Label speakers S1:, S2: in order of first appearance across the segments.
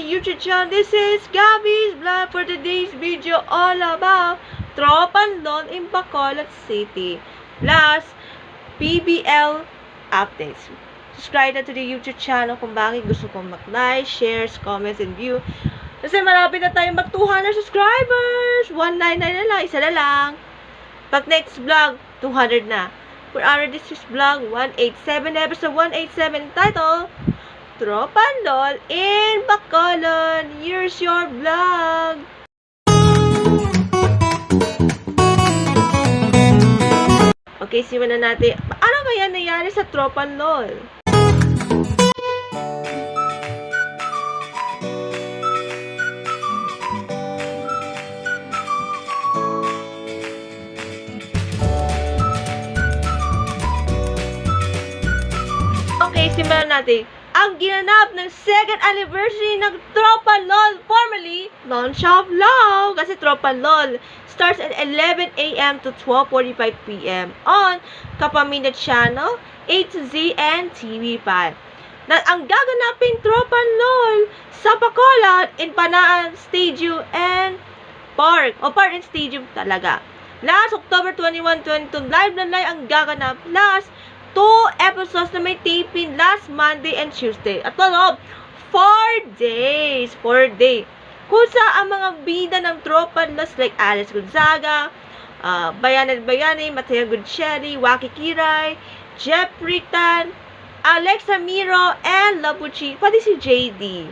S1: YouTube channel. This is Gabby's Vlog for today's video, all about Tropang LOL in Bacolod City plus PBL updates. Subscribe na to the YouTube channel kung bakit gusto kong mag-like, shares, comments, and view. Kasi malapit na tayo mag 200 subscribers. 199 na lang, isa na lang. Pag next vlog, 200 na. For our this is vlog 187, episode 187, title Tropang LOL in Bacolod. Here's your vlog. Okay, simulan na natin. Ano kaya nangyari sa Tropang LOL? Okay, simulan natin. Ang ginanap ng second anniversary ng Tropang LOL, formerly Launch of Love. Kasi Tropang LOL starts at 11 a.m. to 12:45 p.m. on Kapamilya Channel, A to Z, and TV5. Ang gaganapin Tropang LOL sa Bacolod in Panaan Stadium and Park. O Park and Stadium talaga. Last October 21, 22, live na live ang gaganap. Last 2 episodes na may taping last Monday and Tuesday. At loob, 4 days. 4 days. Kung sa ang mga bida ng Tropang LOL like Alice Gonzaga, Bayani, Mateo Gutierrez, Waki Kiray, Jeffrey Tan, Alexa Miro, and Labuchi, pati si JD.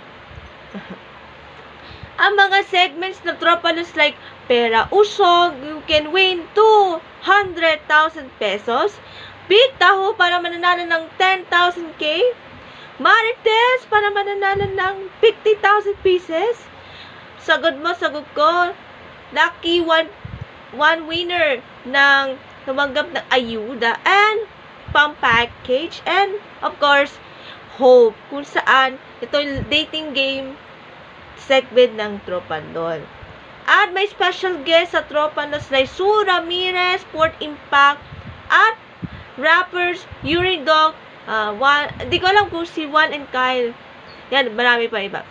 S1: Ang mga segments ng Tropang LOL like Pera Usog, you can win 200,000 pesos. Beat Taho para mananalo ng 10,000k. Marites para mananalo ng 50,000 pieces. Sagod mo, sagod ko. Lucky one winner ng tumanggap ng ayuda and pang package. And of course, Hope. Kung saan ito yung dating game segment ng Tropang LOL. At may special guest sa Tropang LOL like Sue Ramirez, Sport Impact, at rappers, Yuri Dog, di ko alam kung si Juan and Kyle. Yan, marami pa iba.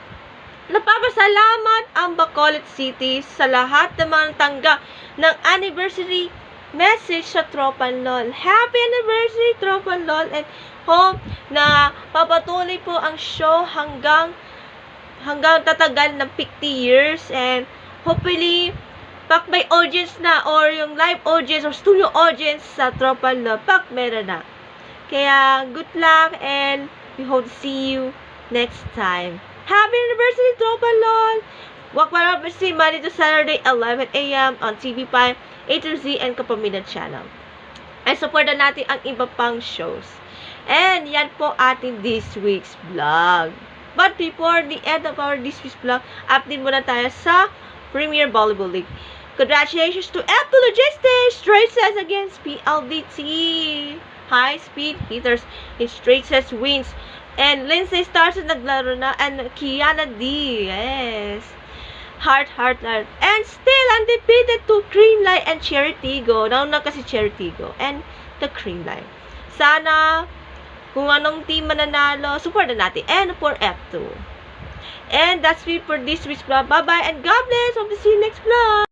S1: Napapasalamat ang Bacolod City sa lahat ng mga tanggap ng anniversary message sa Tropang LOL. Happy anniversary, Tropang LOL, and hope na papatuloy po ang show hanggang tatagal ng 50 years, and hopefully pak may audience na or yung live audience or studio audience sa Tropang LOL, pak meron na. Kaya good luck and we hope to see you next time. Happy anniversary, Tropang LOL! Walk para si Monday to Saturday, 11 a.m. on TV5, A to Z, and Kapamilya Channel. And supportan natin ang iba pang shows. And yan po ating this week's vlog. But before the end of our this week's vlog, update muna tayo sa Premier Volleyball League. Congratulations to F2 Logistics! Straight sets against PLDT. High speed hitters in straight sets wins. And Lindsay Stars na naglaro na, and Kiana D. Yes. Heart. And still undefeated to Creamline and Cherry Tigo. Nauna kasi Cherry Tigo and the Creamline. Sana kung anong team mananalo, support na natin. And for F2. And that's it for this week's vlog. Bye-bye and God bless. Hope to see you next vlog.